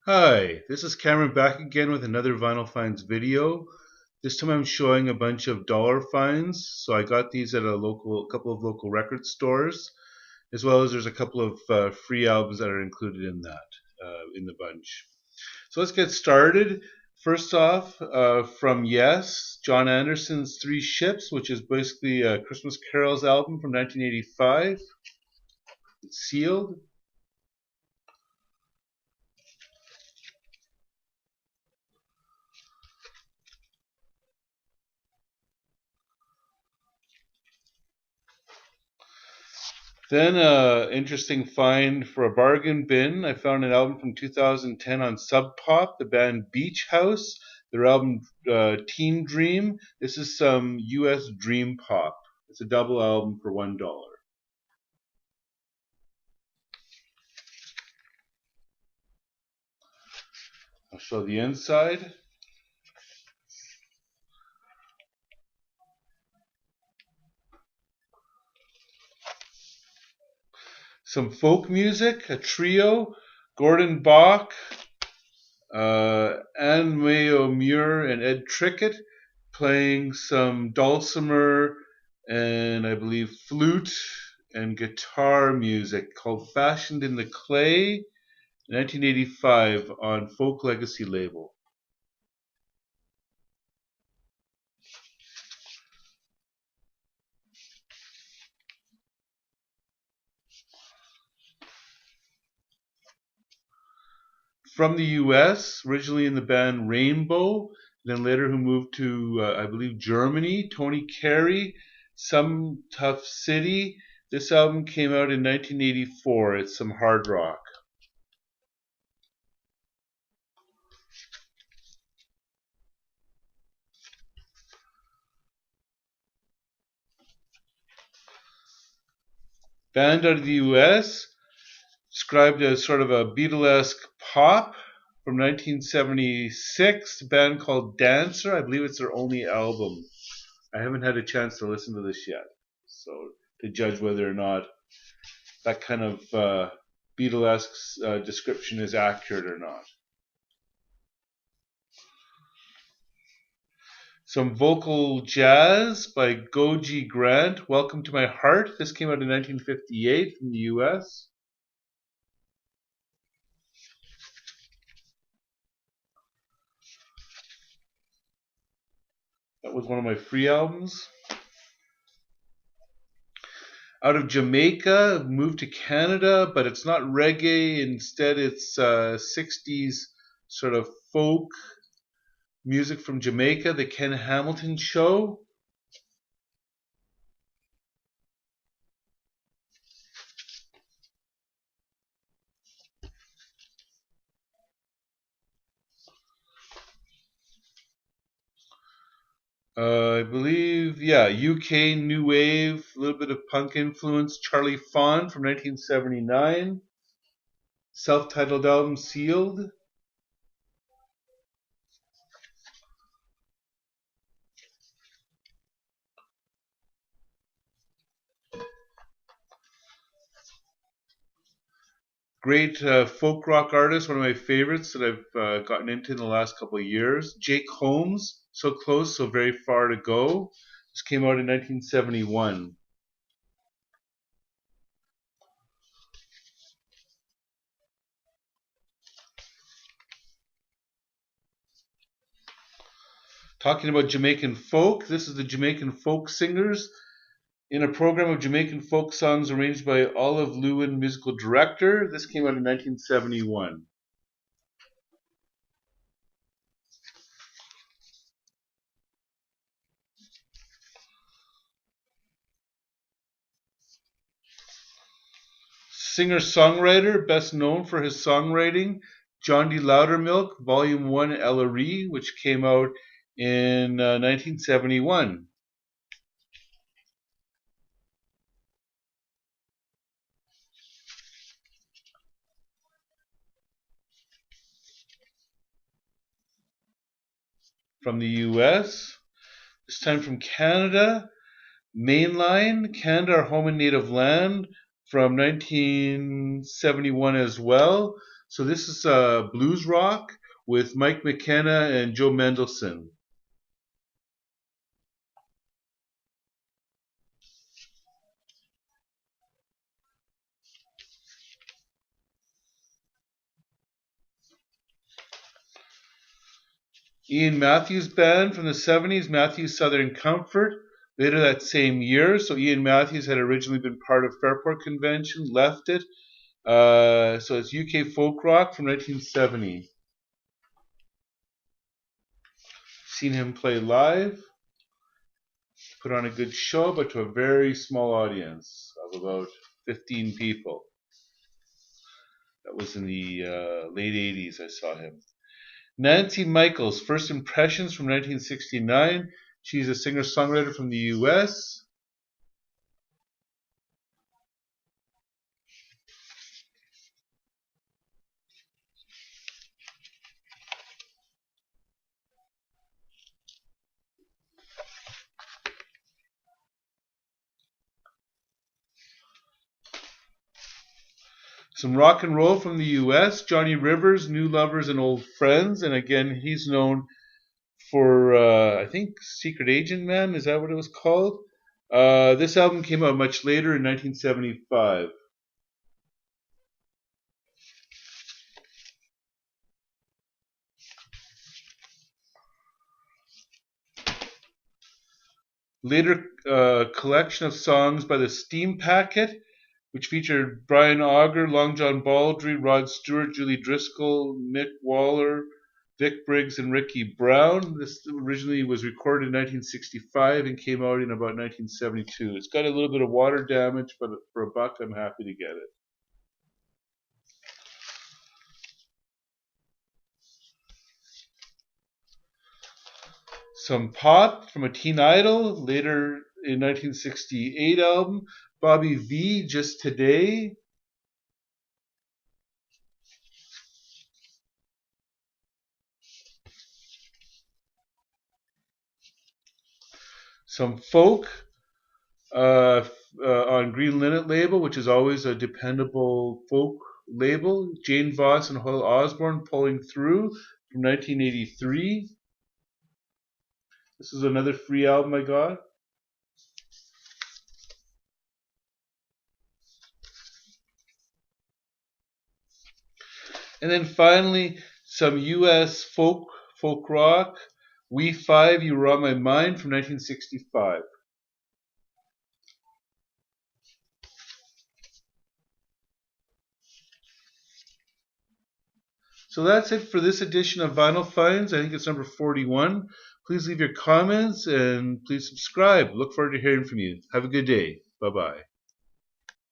Hi, this is Cameron back again with another Vinyl Finds video. This time I'm showing a bunch of dollar finds. So I got these at a couple of local record stores, as well as there's a couple of free albums that are included in in the bunch. So let's get started. First off, from Yes, John Anderson's Three Ships, which is basically a Christmas Carols album from 1985. It's sealed. Then, interesting find for a bargain bin. I found an album from 2010 on Sub Pop, the band Beach House. Their album Teen Dream. This is some U.S. dream pop. It's a double album for $1. I'll show the inside. Some folk music, a trio, Gordon Bach, Anne Mayo Muir, and Ed Trickett playing some dulcimer and I believe flute and guitar music called Fashioned in the Clay, 1985 on Folk Legacy label. From the US, originally in the band Rainbow, then later who moved to, I believe, Germany, Toni Carey, Some Tough City. This album came out in 1984. It's some hard rock. Band out of the US, described as sort of a Beatlesque pop from 1976, a band called Dancer. I believe it's their only album. I haven't had a chance to listen to this yet, so to judge whether or not that kind of Beatlesque description is accurate or not. Some vocal jazz by Goji Grant, Welcome to My Heart. This came out in 1958 from the US. That was one of my free albums. Out of Jamaica, moved to Canada, but it's not reggae. Instead, it's 60s sort of folk music from Jamaica, the Ken Hamilton Show. I believe, yeah, UK New Wave, a little bit of punk influence. Charlie Fawn from 1979. Self-titled album Sealed. Great folk rock artist, one of my favorites that I've gotten into in the last couple of years. Jake Holmes, So Close, So Very Far to Go. This came out in 1971. Talking about Jamaican folk, this is the Jamaican Folk Singers in a program of Jamaican folk songs arranged by Olive Lewin, musical director. This came out in 1971. Singer-songwriter, best known for his songwriting, John D. Loudermilk, Volume 1 Ellery, which came out in 1971. From the US, this time from Canada, Mainline, Canada, Our Home and Native Land, from 1971 as well. So this is blues rock with Mike McKenna and Joe Mendelson. Ian Matthews Band from the 70s, Matthews Southern Comfort. Later that same year, so Ian Matthews had originally been part of Fairport Convention, left it. So it's UK folk rock from 1970. Seen him play live, put on a good show, but to a very small audience of about 15 people. That was in the late 80s I saw him. Nancy Michaels, First Impressions from 1969. She's a singer-songwriter from the US. Some rock and roll from the US. Johnny Rivers, New Lovers and Old Friends. And again, he's known for, I think, Secret Agent Man. Is that what it was called? This album came out much later in 1975. Later collection of songs by the Steam Packet, which featured Brian Auger, Long John Baldry, Rod Stewart, Julie Driscoll, Mick Waller, Vic Briggs, and Ricky Brown. This originally was recorded in 1965 and came out in about 1972. It's got a little bit of water damage, but for a buck, I'm happy to get it. Some pop from a Teen Idol, later in 1968 album. Bobby V, Just Today. Some folk on Green Linnet label, which is always a dependable folk label. Jane Voss and Hoyle Osborne, Pulling Through from 1983. This is another free album I got. And then finally, some US folk rock. We Five, You Were On My Mind from 1965. So that's it for this edition of Vinyl Finds. I think it's number 41. Please leave your comments and please subscribe. Look forward to hearing from you. Have a good day. Bye-bye.